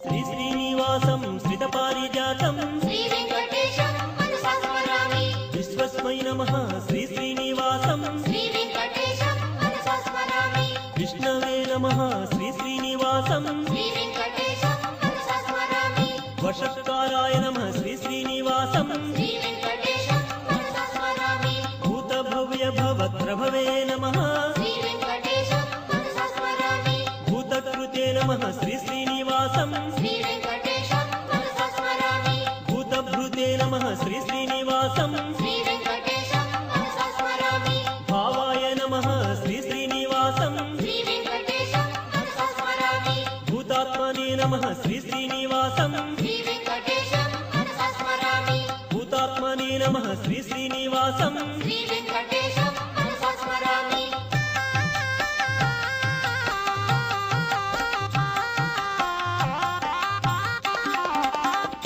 श्री श्रीनिवासं श्रितपारिजातं श्री वेंकटेशं मनसा स्मरामि विश्वस्मै नमः श्री श्रीनिवासं श्री वेंकटेशं मनसा स्मरामि विष्णवे नमः श्री श्रीनिवासं श्री वेंकटेशं मनसा स्मरामि वषट्काराय नमः श्री श्रीनिवासं श्री वेंकटेशं मनसा स्मरामि भूतभव्य भवत्रभवे नमः श्री वेंकटेशं मनसा स्मरामि भूतकृते नमः श्री श्रीनिवासं श्री वेंकटेशं मनसा स्मरामि भूतभृते नमः श्री श्रीनिवासं श्री वेंकटेशं मनसा स्मरामि भावाय नमः श्री श्रीनिवासं श्री वेंकटेशं मनसा स्मरामि भूतात्मने नमः श्री श्रीनिवासं श्री वेंकटेशं मनसा स्मरामि भूतात्मने नमः श्री श्रीनिवासं श्री वेंकटेशं मनसा स्मरामि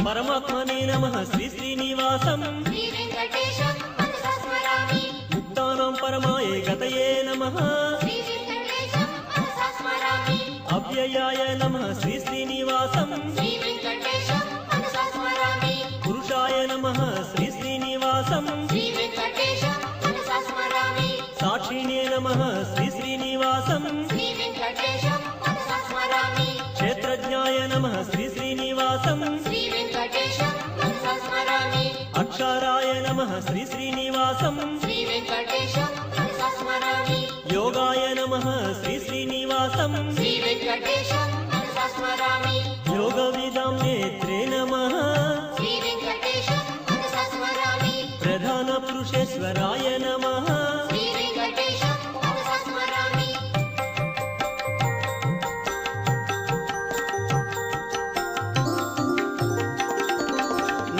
परमात्मने नमः श्री श्रीनिवासं श्री वेंकटेशं मनसा स्मरामि मुक्तानां परमाय गतये नमः श्री वेंकटेशं मनसा स्मरामि अव्ययाय नमः श्री श्रीनिवासं श्री वेंकटेशं मनसा स्मरामि पुरुषाय नमः श्री श्रीनिवासं श्री वेंकटेशं मनसा स्मरामि साक्षिणे नमः श्री श्रीनिवासं श्री वेंकटेशं मनसा स्मरामि क्षेत्रज्ञाय नमः श्री श्रीनिवासं श्री वेंकटेशं मनसा स्मरामि अक्षराय नमः श्री श्रीनिवासं श्री वेंकटेशं मनसा स्मरामि योगाय नमः श्री श्रीनिवासं श्री वेंकटेशं मनसा स्मरामि योगविदां नेत्रे नमः श्री वेंकटेशं मनसा स्मरामि प्रधानपुरुषेश्वराय नमः श्री वेंकटेशं मनसा स्मरामि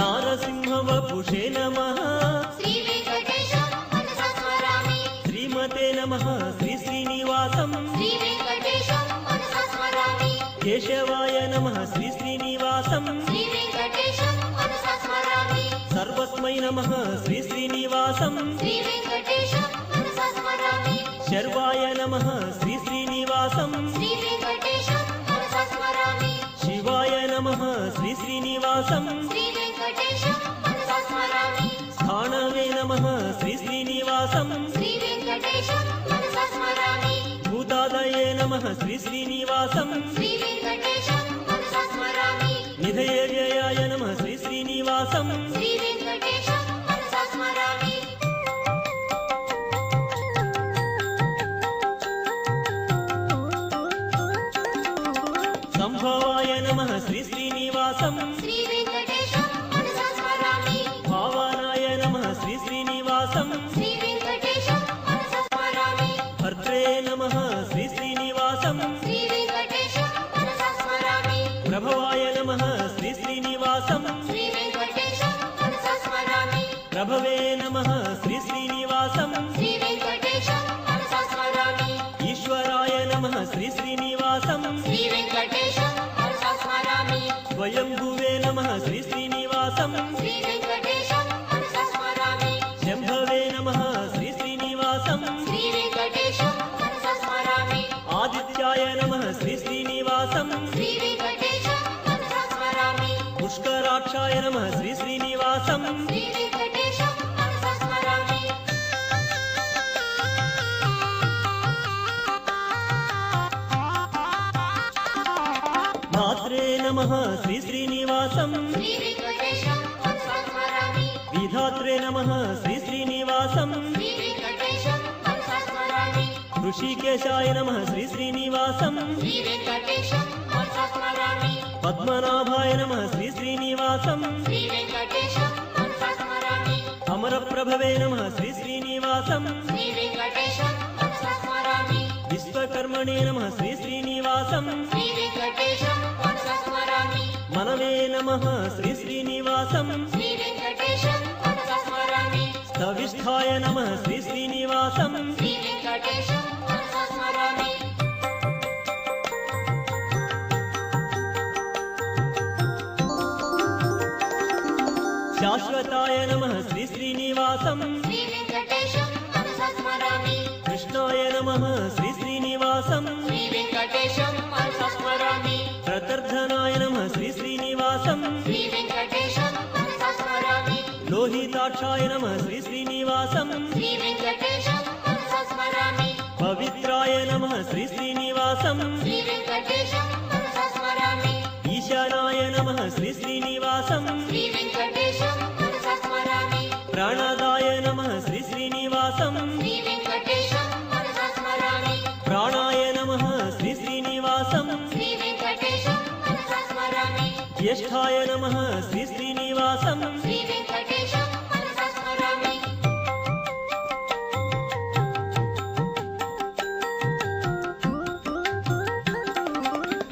नारसिंहवपुषे नमः श्री वेंकटेशं मनसा स्मरामि श्रीमते नमः श्री श्रीनिवासं श्री वेंकटेशं मनसा स्मरामि केशवाय नमः श्री श्रीनिवासं श्री वेंकटेशं मनसा स्मरामि सर्वस्मै नमः श्री श्रीनिवासं श्री वेंकटेशं मनसा स्मरामि शर्वाय नमः श्री श्रीनिवासं श्री वेंकटेशं मनसा स्मरामि शिवाय नमः श्री श्रीनिवासं श्री वेंकटेशं मनसा स्मरामि स्थाणवे नमः श्री श्रीनिवासं श्री वेंकटेशं मनसा स्मरामि भूतादये नमः श्री श्रीनिवासं श्री वेंकटेशं मनसा स्मरामि निधये व्ययाय नमः श्री श्रीनिवासं श्री वेंकटेशं मनसा स्मरामि संभवाय नमः श्री श्रीनिवासं श्री वेंकटेशं मनसा स्मरामि भावानाय नमः श्री श्रीनिवासं श्री वेंकटेशं मनसा स्मरामि भर्त्रे नमः श्री श्रीनिवासं श्री वेंकटेशं मनसा स्मरामि प्रभवाय नमः श्री श्रीनिवासं श्री वेंकटेशं मनसा स्मरामि प्रभवे नमः श्री श्रीनिवासं श्री वेंकटेशं मनसा स्मरामि ईश्वराय नमः श्री श्रीनिवासं श्री वेंकटेशं मनसा स्मरामि स्वयंभुवे नमः श्री श्रीनिवासं श्री वेंकटेशं मनसा स्मरामि शम्भवे नमः श्री श्रीनिवासं श्री वेंकटेशं मनसा स्मरामि आदित्याय नमः श्री श्रीनिवासं श्री वेंकटेशं मनसा स्मरामि पुष्कराक्षाय नमः श्री श्रीनिवासं श्री वेंकटेशं मनसा स्मरामि धात्रे नमः श्री श्रीनिवासं श्री वेंकटेशं मनसा स्मरामि विधात्रे नमः श्री श्रीनिवासं श्री वेंकटेशं मनसा स्मरामि ऋषिकेशाय नमः श्री श्रीनिवासं श्री वेंकटेशं मनसा स्मरामि पद्मनाभाय नमः श्री श्रीनिवासं श्री वेंकटेशं मनसा स्मरामि अमरप्रभवे नमः श्री श्रीनिवासं श्री वेंकटेशं मनसा स्मरामि विश्वकर्मणे नमः श्री श्रीनिवासं श्री वेंकटेशं मनसा स्मरामि मनवे नमः श्री श्रीनिवासं श्री वेंकटेशं मनसा स्मरामि स्तविष्ठाय नमः श्री श्रीनिवासं श्री वेंकटेशं मनसा स्मरामि शाश्वताय नमः श्री श्रीनिवासं श्री वेंकटेशं मनसा स्मरामि कृष्णाय नमः श्री श्रीनिवासं श्री वेंकटेशं मनसा स्मरामि प्रतर्धनाय नमः విశాలాక్షాయ నమః శ్రీ శ్రీనివాసం శ్రీ వెంకటేశం మనసా స్మరామి పవిత్రాయ నమః శ్రీ శ్రీనివాసం శ్రీ వెంకటేశం మనసా స్మరామి ఈశానాయ నమః శ్రీ శ్రీనివాసం శ్రీ వెంకటేశం మనసా స్మరామి ప్రాణదాయ నమః శ్రీ శ్రీనివాసం శ్రీ వెంకటేశం మనసా స్మరామి ప్రాణాయ నమః శ్రీ శ్రీనివాసం శ్రీ వెంకటేశం మనసా స్మరామి జ్యేష్ఠాయ నమః శ్రీ శ్రీనివాసం శ్రీ వెంకటేశం మనసా స్మరామి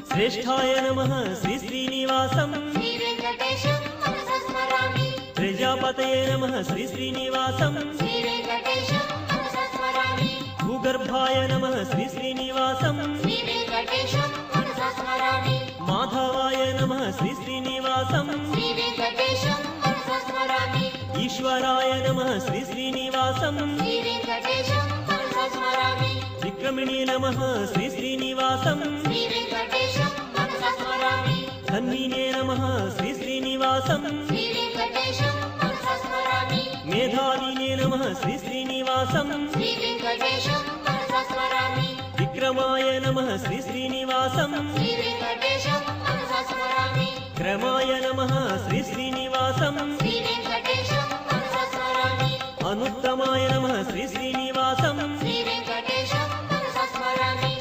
శ్రేష్ఠాయ నమః శ్రీ శ్రీనివాసం శ్రీ వెంకటేశం మనసా స్మరామి ప్రజాపతయే నమః శ్రీ శ్రీనివాసం శ్రీ వెంకటేశం మనసా స్మరామి భూగర్భాయ నమః శ్రీ శ్రీనివాసం శ్రీ వెంకటేశం మనసా స్మరామి మాధవాయ నమః శ్రీ శ్రీనివాసం శ్రీ వెంకటేశం మనసా స్మరామి ఈశ్వరాయ నమః శ్రీ శ్రీనివాసం శ్రీ వెంకటేశం మనసా స్మరామి విక్రమిణీ నమః శ్రీ శ్రీనివాసం శ్రీ వెంకటేశం మనసా స్మరామి ధన్వినే నమః శ్రీ శ్రీనివాసం శ్రీ వెంకటేశం మనసా స్మరామి మేధావినే నమః శ్రీ శ్రీనివాసం శ్రీ వెంకటేశం మనసా స్మరామి విక్రమాయ నమః శ్రీ శ్రీనివాసం శ్రీ వెంకటేశం మనసా స్మరామి క్రమాయ నమః శ్రీ శ్రీనివాసం శ్రీ వెంకటేశం మనసా స్మరామి అనుత్తమాయ నమః శ్రీ శ్రీనివాసం శ్రీ వెంకటేశం మనసా స్మరామి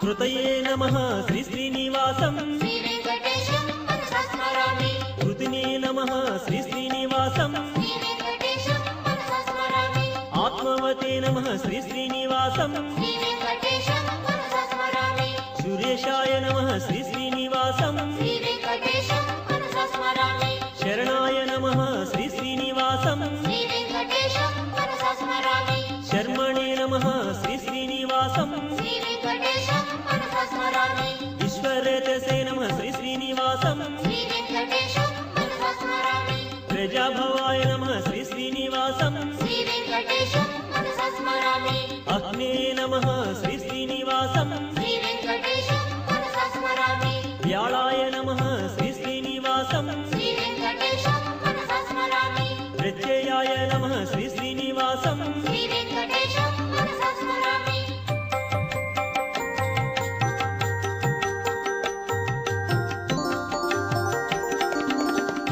కృతయే నమః శ్రీ శ్రీనివాసం శ్రీ వెంకటేశం మనసా స్మరామి కృతినే నమః శ్రీ శ్రీనివాసం శ్రీ వెంకటేశం మనసా స్మరామి ఆత్మవతే నమః శ్రీ శ్రీనివాసం శ్రీ వెంకటేశం మనసా స్మరామి సురేశాయ నమః శ్రీ శ్రీనివాసం శ్రీ వెంకటేశం మనసా స్మరామి శరణాయ నమః శ్రీ శ్రీనివాసం శ్రీ వెంకటేశం మనసా స్మరామి శర్మణే నమః శ్రీ శ్రీనివాసం శ్రీ వెంకటేశం మనసా స్మరామి ఈశ్వరేతసే నమః శ్రీ శ్రీనివాసం శ్రీ వెంకటేశం మనసా స్మరామి ప్రజాభవాయ నమః శ్రీ శ్రీనివాసం శ్రీ వెంకటేశం మనసా స్మరామి అగ్నే నమః శ్రీ శ్రీనివాసం శ్రీ వెంకటేశం మనసా స్మరామి వ్యాళాయ నమః శ్రీ శ్రీనివాసం శ్రీ వెంకటేశం మనసా స్మరామి ప్రత్యయాయ నమః శ్రీ శ్రీనివాసం శ్రీ వెంకటేశం మనసా స్మరామి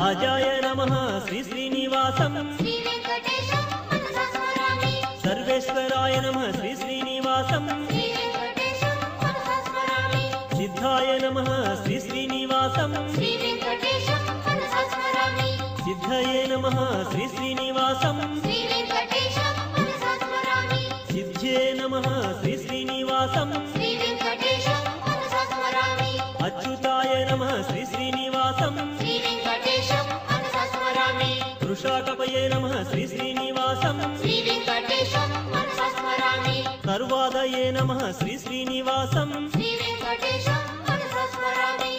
అజాయ నమః శ్రీ శ్రీనివాసం శ్రీ వెంకటేశం మనసా స్మరామి సర్వేశ్వరాయ నమః శ్రీ శ్రీనివాసం శ్రీ వెంకటేశం మనసా స్మరామి సిద్ధాయ నమః శ్రీ శ్రీనివాసం శ్రీ వెంకటేశం మనసా స్మరామి సిద్ధయే నమః శ్రీ శ్రీనివాసం శ్రీ వెంకటేశం మనసా స్మరామి సిద్ధ్యే నమః శ్రీ శ్రీనివాసం శ్రీ వెంకటేశం మనసా స్మరామి అచ్యుతాయ నమః శ్రీ శ్రీనివాసం శ్రీ వెంకటేశం మనసా స్మరామి వృషాకపయే నమః శ్రీ శ్రీనివాసం శ్రీ వెంకటేశం మనసా స్మరామి సర్వాదయే నమః శ్రీ శ్రీనివాసం శ్రీ వెంకటేశం మనసా స్మరామి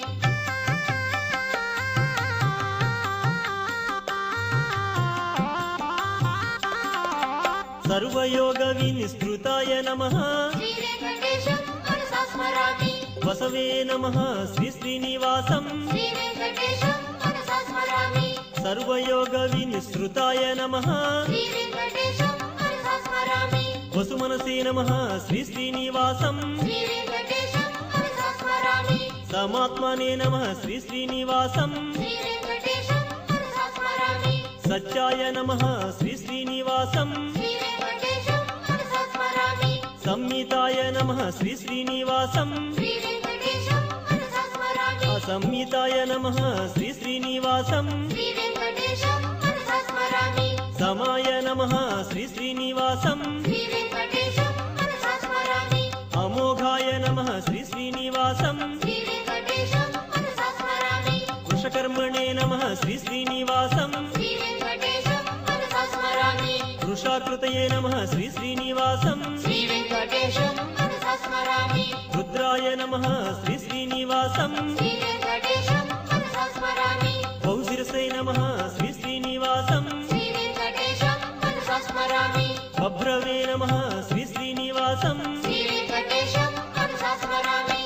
సర్వయోగ వినిస్తృతాయ నమః శ్రీ వెంకటేశం మనసా స్మరామి వసవే నమః శ్రీ శ్రీనివాసం శ్రీ వెంకటేశం మనసా స్మరామి సర్వయోగ వినిస్తృతాయ నమః శ్రీ వెంకటేశం మనసా స్మరామి వసుమనసే నమః శ్రీ శ్రీనివాసం శ్రీ వెంకటేశం మనసా స్మరామి సమాత్మనే నమః శ్రీ శ్రీనివాసం శ్రీ వెంకటేశం మనసా స్మరామి సత్యాయ నమః శ్రీ శ్రీనివాసం శ్రీ వెంకటేశం మనసా స్మరామి సంహితాయ నమః శ్రీ శ్రీనివాసం శ్రీ వెంకటేశం మనసా స్మరామి అసంహితాయ నమః శ్రీ శ్రీనివాసం శ్రీ వెంకటేశం మనసా స్మరామి సమాయ నమః శ్రీ శ్రీనివాసం శ్రీ వెంకటేశం మనసా స్మరామి అమోఘాయ నమః శ్రీ శ్రీనివాసం శ్రీ వెంకటేశం మనసా స్మరామి వృషకర్మణే నమః శ్రీ శ్రీనివాసం శ్రీ వెంకటేశం మనసా స్మరామి వృషాకృతయే నమః శ్రీ శ్రీనివాసం శ్రీ వెంకటేశం మనసా స్మరామి రుద్రాయ నమః శ్రీ శ్రీనివాసం శ్రీ వెంకటేశం మనసా స్మరామి భౌశిరసే నమః శ్రీ శ్రీనివాసం శ్రీ వెంకటేశం మనసా స్మరామి అభ్రవే నమః శ్రీ శ్రీనివాసం శ్రీ వెంకటేశం మనసా స్మరామి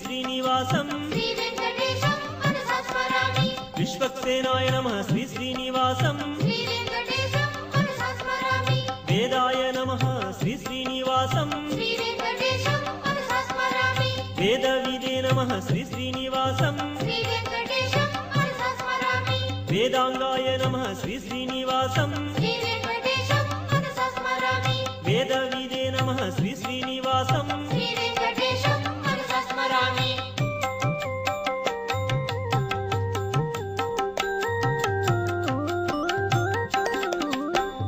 శ్రీనివాసం శ్రీ వెంకటేశం మనసా స్మరామి విశ్వక్సేనాయ నమః శ్రీ శ్రీనివాసం శ్రీ వెంకటేశం మనసా స్మరామి వేదాయ నమః శ్రీ శ్రీనివాసం శ్రీ వెంకటేశం మనసా స్మరామి వేదవిదే నమః శ్రీ శ్రీనివాసం శ్రీ వెంకటేశం మనసా స్మరామి వేదాంగాయ నమః శ్రీ శ్రీనివాసం శ్రీ వెంకటేశం మనసా స్మరామి వేదవిదే నమః శ్రీ శ్రీనివాసం శ్రీ వెంకటేశం మనసా స్మరామి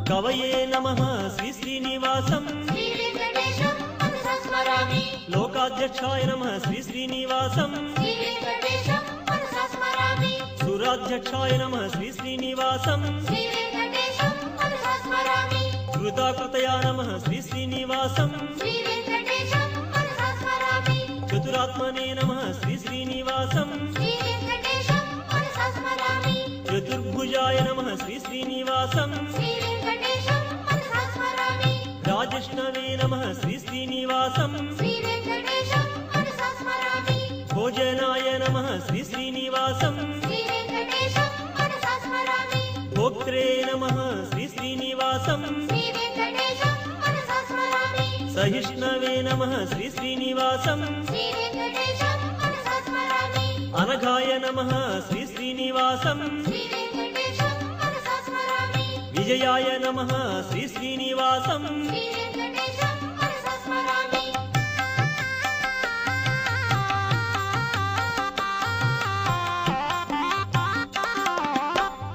కవయే నమః శ్రీ శ్రీనివాసం శ్రీ వెంకటేశం మనసా స్మరామి లోకాధ్యక్షాయ నమః శ్రీ శ్రీనివాసం శ్రీ వెంకటేశం మనసా స్మరామి సురాధ్యక్షాయ నమః శ్రీ శ్రీనివాసం శ్రీ వెంకటేశం మనసా స్మరామి కృతాకృతయా నమః శ్రీ శ్రీనివాసం శ్రీ వెంకటేశం మనసా స్మరామి చతురాత్మనే నమః శ్రీ శ్రీనివాసం శ్రీ వెంకటేశం మనసా స్మరామి చతుర్భుజాయ నమః శ్రీ శ్రీనివాసం శ్రీ వెంకటేశం మనసా స్మరామి రాజిష్ణవే నమః శ్రీ శ్రీనివాసం శ్రీ వెంకటేశం మనసా స్మరామి భోజనాయ నమః శ్రీ శ్రీనివాసం శ్రీ వెంకటేశం మనసా స్మరామి భోక్త్రే నమః శ్రీ శ్రీనివాసం శ్రీ వెంకటేశం మనసా స్మరామి సహిష్ణవే నమః శ్రీ శ్రీనివాసం శ్రీ వెంకటేశం మనసా స్మరామి అనఘాయ నమః శ్రీ శ్రీనివాసం శ్రీ వెంకటేశం మనసా స్మరామి విజయాయ నమః శ్రీ శ్రీనివాసం శ్రీ వెంకటేశం మనసా స్మరామి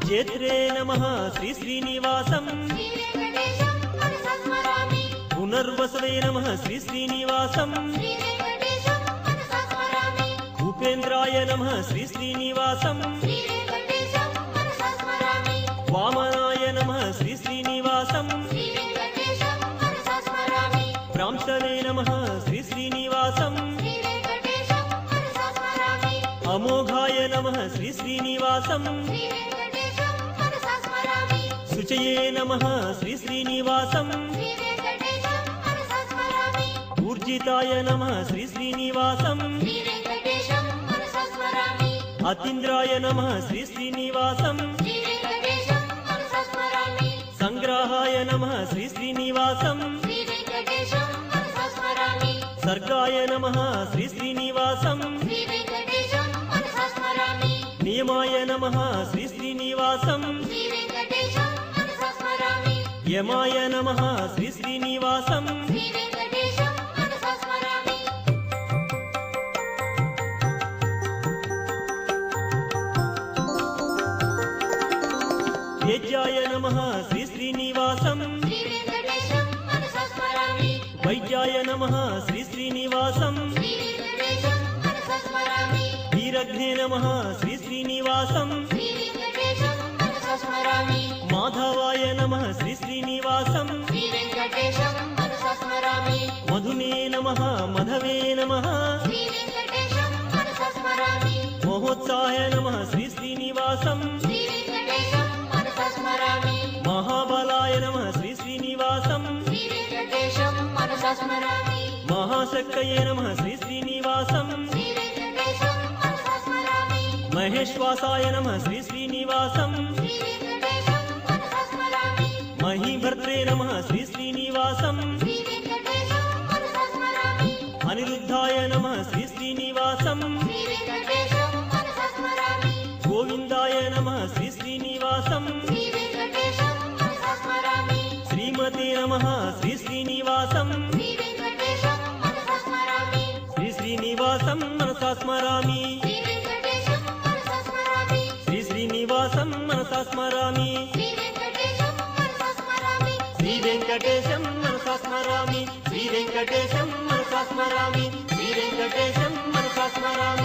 జేత్రే నమః శ్రీ శ్రీనివాసం శ్రీ వెంకటేశం మనసా స్మరామి పునర్వసవే నమః శ్రీ శ్రీనివాసం శ్రీ వెంకటేశం మనసా స్మరామి ఉపేంద్రాయ నమః శ్రీ శ్రీనివాసం శ్రీ వెంకటేశం మనసా స్మరామి వామనాయ నమః శ్రీ శ్రీనివాసం శ్రీ వెంకటేశం మనసా స్మరామి ప్రాంశవే నమః శ్రీ శ్రీనివాసం శ్రీ వెంకటేశం మనసా స్మరామి అమోఘాయ నమః శ్రీ శ్రీనివాసం శ్రీ వెంకటేశం మనసా స్మరామి శుచయే నమః శ్రీ శ్రీనివాసం శ్రీ వెంకటేశం మనసా స్మరామి ఊర్జితాయ నమః శ్రీ శ్రీనివాసం శ్రీ వెంకటేశం మనసా స్మరామి అతీంద్రాయ నమః శ్రీ శ్రీనివాసం శ్రీ వెంకటేశం మనసా స్మరామి సంగ్రహాయ నమః శ్రీ శ్రీనివాసం శ్రీ వెంకటేశం మనసా స్మరామి సర్గాయ నమః శ్రీ శ్రీనివాసం శ్రీ వెంకటేశం మనసా స్మరామి నియమాయ నమః శ్రీ శ్రీనివాసం శ్రీ వెంకటేశం మనసా స్మరామి యమాయ నమః శ్రీ శ్రీనివాసం శ్రీ వెంకటేశం మనసా స్మరామి వేద్యాయ నమః శ్రీ శ్రీనివాసం శ్రీ వెంకటేశం మనసా స్మరామి వైద్యాయ నమః శ్రీ శ్రీనివాసం శ్రీ వెంకటేశం మనసా స్మరామి వీరఘ్నే నమః శ్రీ శ్రీనివాసం శ్రీ వెంకటేశం మనసా స్మరామి మాధవాయ నమః శ్రీ శ్రీనివాసం శ్రీ వెంకటేశం మనసా స్మరామి మధునే నమః మధవే నమః శ్రీ వెంకటేశం మనసా స్మరామి మహోత్సాయ నమః శ్రీ శ్రీనివాసం శ్రీ వెంకటేశం మనసా స్మరామి మహాబలాయ నమః శ్రీ శ్రీనివాసం శ్రీ వెంకటేశం మనసా స్మరామి మహాశక్తయే నమః శ్రీ శ్రీనివాసం శ్రీ వెంకటేశం మనసా స్మరామి మహేశ్వాసాయ నమః శ్రీ శ్రీనివాసం శ్రీ వెంకటేశం మనసా స్మరామి మహీభర్త్రే నమః శ్రీ శ్రీనివాసం శ్రీ వెంకటేశం మనసా స్మరామి అనిరుద్ధాయ నమః శ్రీ శ్రీనివాసం శ్రీ వెంకటేశం మనసా స్మరామి గోవిందాయ నమః శ్రీ శ్రీనివాసం శ్రీ వెంకటేశం మనసా స్మరామి శ్రీమతే నమః శ్రీ శ్రీనివాసం శ్రీ వెంకటేశం మనసా స్మరామి శ్రీ శ్రీనివాసం మనసా స్మరామి శ్రీ వెంకటేశం మనసా స్మరామి శ్రీ శ్రీనివాసం మనసా స్మరామి శ్రీ వెంకటేశం మనసా స్మరామి శ్రీ వెంకటేశం మనసా స్మరామి శ్రీ వెంకటేశం మనసా స్మరామి శ్రీ వెంకటేశం మనసా స్మరామి